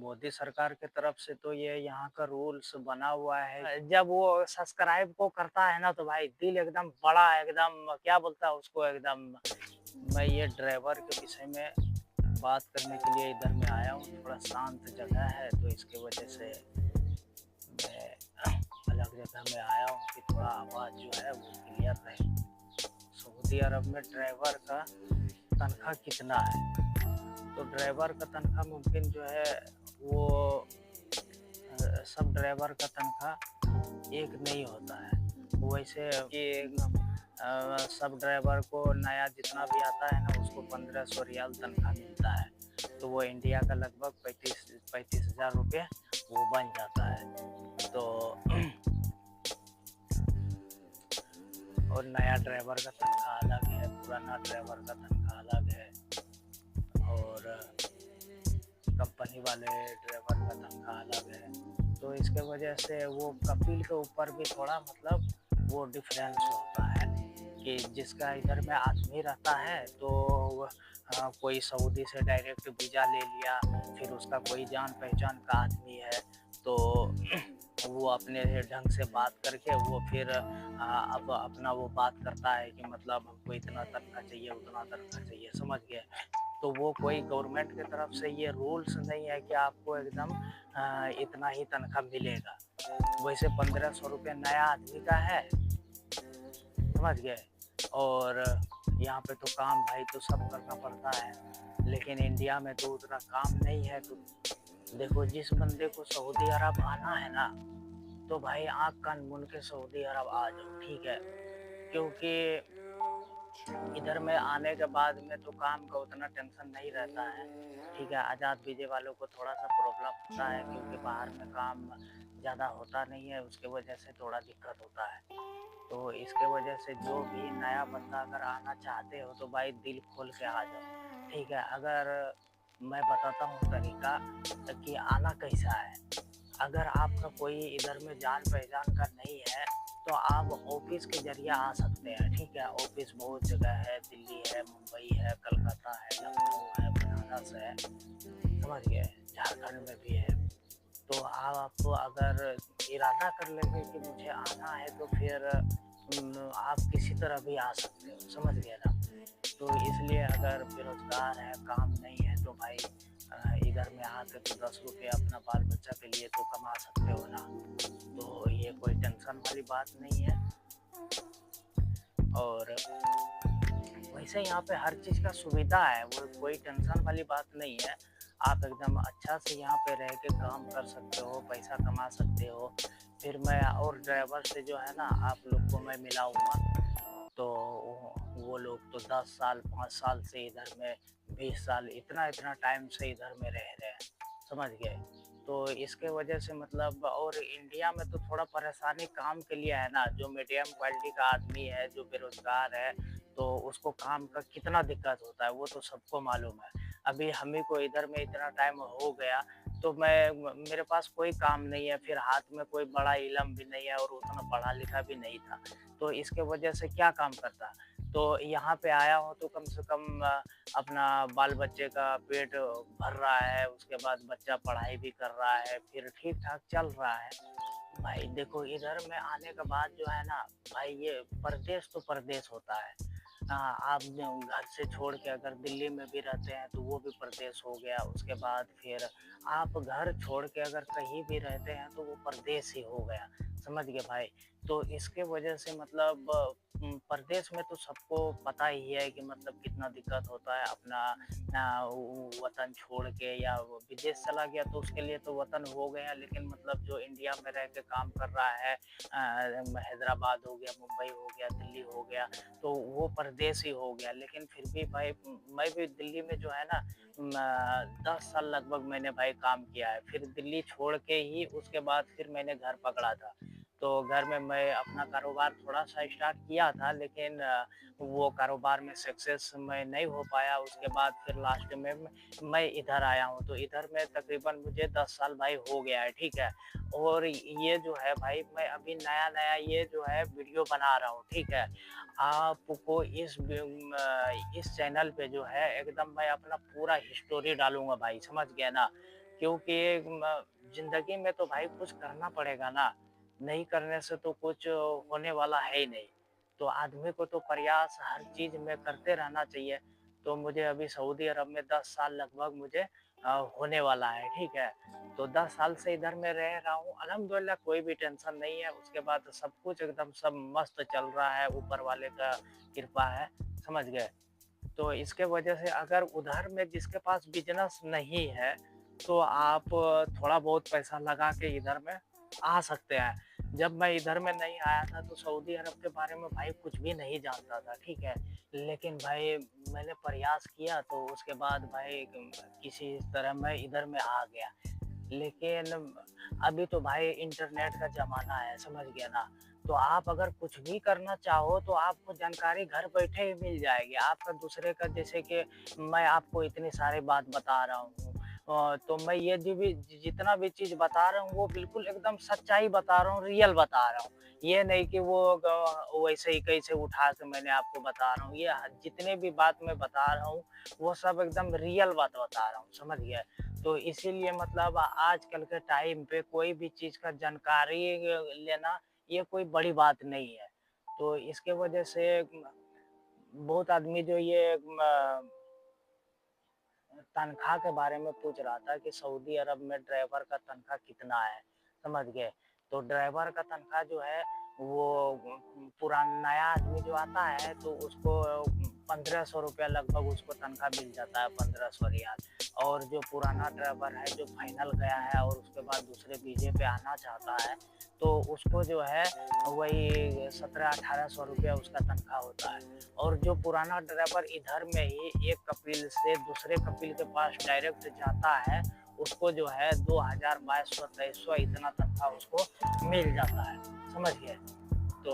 मोदी सरकार की तरफ से तो ये यहाँ का रूल्स बना हुआ है। जब वो सब्सक्राइब को करता है ना तो भाई दिल एकदम बड़ा एकदम क्या बोलता है उसको एकदम। मैं ये ड्राइवर के विषय में बात करने के लिए इधर में आया हूँ। थोड़ा शांत जगह है तो इसके वजह से मैं अलग जगह में आया हूँ कि थोड़ा आवाज़ जो है वो क्लियर रहे। सऊदी अरब में ड्राइवर का तनख्वाह कितना है? तो ड्राइवर का तनख्वाह मुमकिन जो है वो सब ड्राइवर का तनख्वाह एक नहीं होता है। वैसे कि सब ड्राइवर को नया जितना भी आता है ना उसको 1500 रियाल तनख्वाह मिलता है। तो वो इंडिया का लगभग 35,000 रुपये वो बन जाता है। तो और नया ड्राइवर का तनख्वाह अलग है, पुराना ड्राइवर का तनख्वाह अलग है, और कंपनी वाले ड्राइवर का तनख्वाह अलग है। तो इसके वजह से वो कपिल के ऊपर भी थोड़ा मतलब वो डिफरेंस होता है कि जिसका इधर में आदमी रहता है तो कोई सऊदी से डायरेक्ट वीज़ा ले लिया, फिर उसका कोई जान पहचान का आदमी है तो वो अपने ढंग से बात करके वो फिर अब अपना वो बात करता है कि मतलब हमको इतना तनख्वाह चाहिए, उतना तनख्वाह चाहिए, समझ गए। तो वो कोई गवर्नमेंट की तरफ से ये रूल्स नहीं है कि आपको एकदम इतना ही तनख्वाह मिलेगा। वैसे 1500 रुपये नया आदमी का है, समझ गए। और यहाँ पे तो काम भाई तो सब करना पड़ता है, लेकिन इंडिया में तो उतना काम नहीं है। तो देखो जिस बंदे को सऊदी अरब आना है ना तो भाई आँख कान मूंद के सऊदी अरब आ जाओ, ठीक है। क्योंकि इधर में आने के बाद में तो काम का उतना टेंशन नहीं रहता है, ठीक है। आज़ाद वीज़े वालों को थोड़ा-सा प्रॉब्लम होता है क्योंकि बाहर में काम ज़्यादा होता नहीं है, उसके वजह से थोड़ा दिक्कत होता है। तो इसके वजह से जो भी नया बंदा अगर आना चाहते हो तो भाई दिल खोल के आ जाओ, ठीक है। अगर मैं बताता हूँ तरीका कि आना कैसा है। अगर आपका कोई इधर में जान पहचान का नहीं है तो आप ऑफिस के ज़रिए आ सकते हैं, ठीक है। ऑफिस बहुत जगह है, दिल्ली है, मुंबई है, कलकत्ता है, लखनऊ है, बनारस है, समझ गए, झारखंड में भी है। तो आप अगर इरादा कर लेंगे कि मुझे आना है तो फिर आप किसी तरह भी आ सकते हो, समझ गए ना। तो इसलिए अगर बेरोजगार है, काम नहीं है तो भाई इधर में आके तो 10 रुपये अपना बाल बच्चा के लिए तो कमा सकते हो ना। तो ये कोई टेंशन वाली बात नहीं है। और वैसे यहाँ पे हर चीज़ का सुविधा है, वो कोई टेंशन वाली बात नहीं है। आप एकदम अच्छा से यहाँ पे रह के काम कर सकते हो, पैसा कमा सकते हो। फिर मैं और ड्राइवर से जो है ना आप लोग को मैं मिलाऊँगा, तो वो लोग तो 10 साल, 5 साल से इधर में, 20 साल, इतना-इतना टाइम से इधर में रह रहे हैं, समझ गए। तो इसके वजह से मतलब और इंडिया में तो थोड़ा परेशानी काम के लिए है ना, जो मीडियम क्वालिटी का आदमी है, जो बेरोज़गार है, तो उसको काम का कितना दिक्कत होता है, वो तो सबको मालूम है। अभी हम ही को इधर में इतना टाइम हो गया, तो मेरे पास कोई काम नहीं है, फिर हाथ में कोई बड़ा इल्म भी नहीं है और उतना पढ़ा-लिखा भी नहीं था, तो इसके वजह से क्या काम करता। तो यहाँ पे आया हूँ तो कम से कम अपना बाल-बच्चे का पेट भर रहा है, उसके बाद बच्चा पढ़ाई भी कर रहा है, फिर ठीक-ठाक चल रहा है। भाई देखो इधर में आने के बाद जो है ना भाई ये परदेश तो परदेश होता है। आप घर से छोड़ के अगर दिल्ली में भी रहते हैं तो वो भी परदेश हो गया। उसके बाद फिर आप घर छोड़ के अगर कहीं भी रहते हैं तो वो परदेश ही हो गया, समझ गए भाई। तो इसके वजह से मतलब परदेश में तो सबको पता ही है कि मतलब कितना दिक्कत होता है अपना वतन छोड़ के, या वो विदेश चला गया तो उसके लिए तो वतन हो गया, लेकिन मतलब जो इंडिया में रह के काम कर रहा है, हैदराबाद हो गया, मुंबई हो गया, दिल्ली हो गया, तो वो परदेश ही हो गया। लेकिन फिर भी भाई मैं भी दिल्ली में जो है ना 10 साल लगभग मैंने भाई काम किया है। फिर दिल्ली छोड़ के ही उसके बाद फिर मैंने घर पकड़ा था। तो घर में मैं अपना कारोबार थोड़ा-सा स्टार्ट किया था, लेकिन वो कारोबार में सक्सेस मैं नहीं हो पाया। उसके बाद फिर लास्ट में मैं इधर आया हूँ, तो इधर में तकरीबन मुझे 10 साल भाई हो गया है, ठीक है। और ये जो है भाई मैं अभी नया-नया ये जो है वीडियो बना रहा हूँ, ठीक है। आपको इस चैनल पे जो है एकदम मैं अपना पूरा हिस्टोरी डालूँगा भाई, समझ गए ना? क्योंकि ज़िंदगी में तो भाई कुछ करना पड़ेगा ना, नहीं करने से तो कुछ होने वाला है ही नहीं। तो आदमी को तो प्रयास हर चीज़ में करते रहना चाहिए। तो मुझे अभी सऊदी अरब में 10 साल लगभग मुझे होने वाला है, ठीक है? तो 10 साल से इधर मैं रह रहा हूँ, अल्हम्दुलिल्लाह कोई भी टेंशन नहीं है, उसके बाद सब कुछ एकदम सब मस्त चल रहा है, ऊपर वाले का कृपा है, समझ गए? तो इसके वजह से अगर उधर में जिसके पास बिज़नेस नहीं है, तो आप थोड़ा बहुत पैसा लगा के इधर में आ सकते हैं। जब मैं इधर में नहीं आया था तो सऊदी अरब के बारे में भाई कुछ भी नहीं जानता था, ठीक है? लेकिन भाई मैंने प्रयास किया तो उसके बाद भाई किसी तरह मैं इधर में आ गया। लेकिन अभी तो भाई इंटरनेट का ज़माना है, समझ गए ना? तो आप अगर कुछ भी करना चाहो तो आपको जानकारी घर बैठे ही मिल जाएगी। आपका दूसरे का जैसे कि मैं आपको इतनी सारी बात बता रहा हूँ तो मैं ये जितना भी चीज़ बता रहा हूँ वो बिल्कुल एकदम सच्चाई बता रहा हूँ, रियल बता रहा हूँ। ये नहीं कि वो वैसे ही कैसे उठा के मैंने आपको बता रहा हूँ। ये जितने भी बात मैं बता रहा हूँ वो सब एकदम रियल बात बता रहा हूँ, समझ गए? तो इसीलिए मतलब आजकल के टाइम पे कोई भी चीज़ का जानकारी लेना ये कोई बड़ी बात नहीं है। तो इसके वजह से बहुत आदमी जो ये तनख्वाह के बारे में पूछ रहा था कि सऊदी अरब में ड्राइवर का तनख्वाह कितना है, समझ गए? तो ड्राइवर का तनख्वाह जो है वो नया आदमी जो आता है तो उसको 1500 रुपया लगभग उसको तनख्वाह मिल जाता है, 1500 रियाल। और जो पुराना ड्राइवर है जो फाइनल गया है और उसके बाद दूसरे वीज़े पे आना चाहता है, तो उसको जो है वही 17-1800 रुपया उसका तनख्वाह होता है। और जो पुराना ड्राइवर इधर में ही एक कपिल से दूसरे कपिल के पास डायरेक्ट जाता है, उसको जो है 2000, 2200, 2300 इतना तनख्वाह उसको मिल जाता है, समझ गए? तो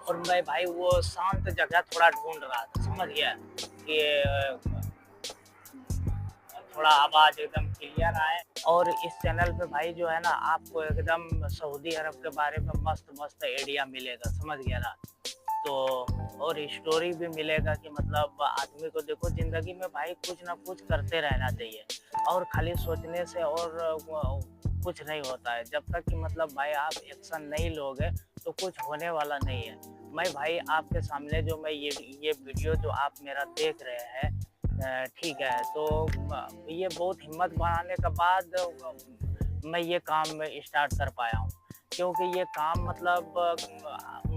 और मैं भाई वो शांत जगह थोड़ा ढूँढ रहा था, समझ गया? कि थोड़ा आवाज़ एकदम क्लियर आए और इस चैनल पे भाई जो है ना आपको एकदम सऊदी अरब के बारे में मस्त-मस्त आइडिया मिलेगा, समझ गया ना? तो और स्टोरी भी मिलेगा कि मतलब आदमी को देखो ज़िंदगी में भाई कुछ ना कुछ करते रहना चाहिए और खाली सोचने से और कुछ नहीं होता है। जब तक कि मतलब भाई आप एक्शन नहीं लोगे तो कुछ होने वाला नहीं है। मैं भाई आपके सामने जो मैं ये वीडियो जो आप मेरा देख रहे हैं ठीक है, तो ये बहुत हिम्मत बढ़ाने के बाद मैं ये काम में स्टार्ट कर पाया हूँ। क्योंकि ये काम मतलब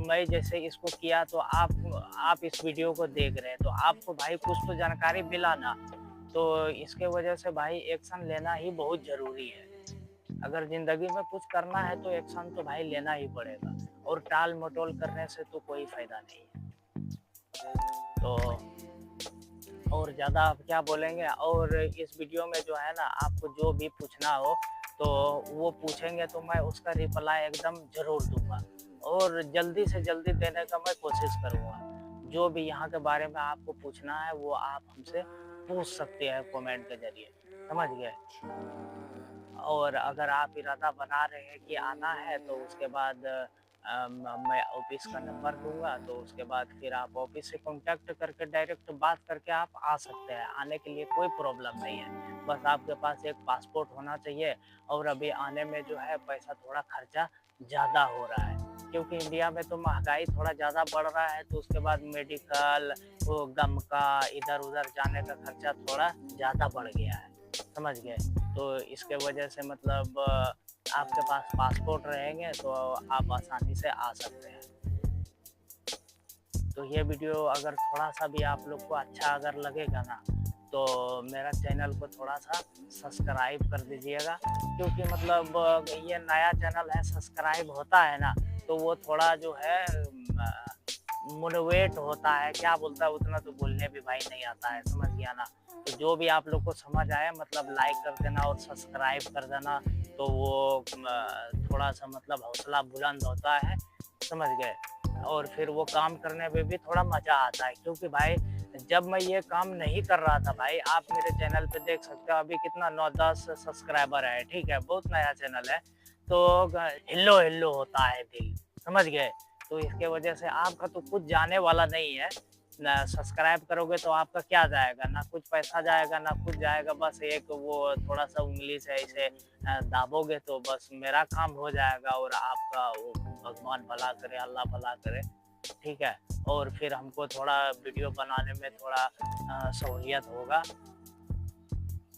मैं जैसे इसको किया तो आप इस वीडियो को देख रहे हैं तो आपको भाई कुछ तो जानकारी मिला ना, तो इसके वजह से भाई एक्शन लेना ही बहुत ज़रूरी है। अगर ज़िंदगी में कुछ करना है तो एक्शन तो भाई लेना ही पड़ेगा और टाल-मटोल करने से तो कोई फ़ायदा नहीं है। तो और ज़्यादा आप क्या बोलेंगे और इस वीडियो में जो है ना आपको जो भी पूछना हो तो वो पूछेंगे तो मैं उसका रिप्लाई एकदम ज़रूर दूँगा और जल्दी से जल्दी देने का मैं कोशिश करूँगा। जो भी यहाँ के बारे में आपको पूछना है वो आप हमसे पूछ सकते हैं कमेंट के ज़रिए, समझ गए? और अगर आप इरादा बना रहे हैं कि आना है तो उसके बाद मैं ऑफ़िस का नंबर दूँगा तो उसके बाद फिर आप ऑफ़िस से कॉन्टैक्ट करके डायरेक्ट बात करके आप आ सकते हैं। आने के लिए कोई प्रॉब्लम नहीं है। बस आपके पास एक पासपोर्ट होना चाहिए और अभी आने में जो है पैसा थोड़ा खर्चा ज़्यादा हो रहा है। क्योंकि इंडिया में तो महँगाई थोड़ा ज़्यादा बढ़ रहा है तो उसके बाद मेडिकल, वो गम का, इधर-उधर जाने का खर्चा थोड़ा ज़्यादा बढ़ गया है। समझ गए? तो इसके वजह से मतलब आपके पास पासपोर्ट रहेंगे तो आप आसानी से आ सकते हैं। तो ये वीडियो अगर थोड़ा-सा भी आप लोग को अच्छा अगर लगेगा ना, तो मेरा चैनल को थोड़ा-सा सब्सक्राइब कर दीजिएगा क्योंकि मतलब ये नया चैनल है, सब्सक्राइब होता है ना, तो वो थोड़ा जो है मोटिवेट होता है, क्या बोलता है उतना तो बोलने भी भाई नहीं आता है, समझ गया ना? तो जो भी आप लोग को समझ आए मतलब लाइक कर देना और सब्सक्राइब कर देना, तो वो थोड़ा-सा मतलब हौसला बुलंद होता है, समझ गए? और फिर वो काम करने में भी थोड़ा मज़ा आता है क्योंकि भाई जब मैं ये काम नहीं कर रहा था भाई, आप मेरे चैनल पे देख सकते हो अभी कितना 9-10 सब्सक्राइबर है, ठीक है? बहुत नया चैनल है, तो हिल्लो-हिल्लो होता है दिल, समझ गए? तो इसके वजह से आपका तो कुछ जाने वाला नहीं है, सब्सक्राइब करोगे तो आपका क्या जाएगा, ना कुछ पैसा जाएगा ना कुछ जाएगा, बस एक वो थोड़ा सा उंगली से ऐसे दाबोगे तो बस मेरा काम हो जाएगा और आपका वो भगवान भला करे, अल्लाह भला करे, ठीक है। और फिर हमको थोड़ा वीडियो बनाने में थोड़ा सहूलियत होगा।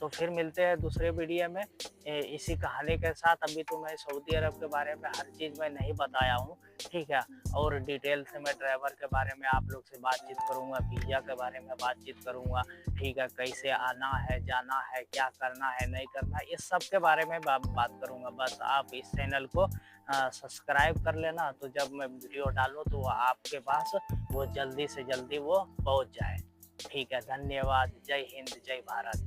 तो फिर मिलते हैं दूसरे वीडियो में इसी कहानी के साथ। अभी तो मैं सऊदी अरब के बारे में हर चीज़ मैं नहीं बताया हूँ, ठीक है। और डिटेल से मैं ड्राइवर के बारे में आप लोग से बातचीत करूँगा, वीज़ा के बारे में बातचीत करूँगा, ठीक है। कैसे आना है, जाना है, क्या करना है, नहीं करना है, इस सब के बारे में बात करूँगा। बस आप इस चैनल को सब्सक्राइब कर लेना, तो जब मैं वीडियो डालूँ तो आपके पास वो जल्दी से जल्दी वो पहुँच जाए, ठीक है। धन्यवाद। जय हिंद, जय भारत।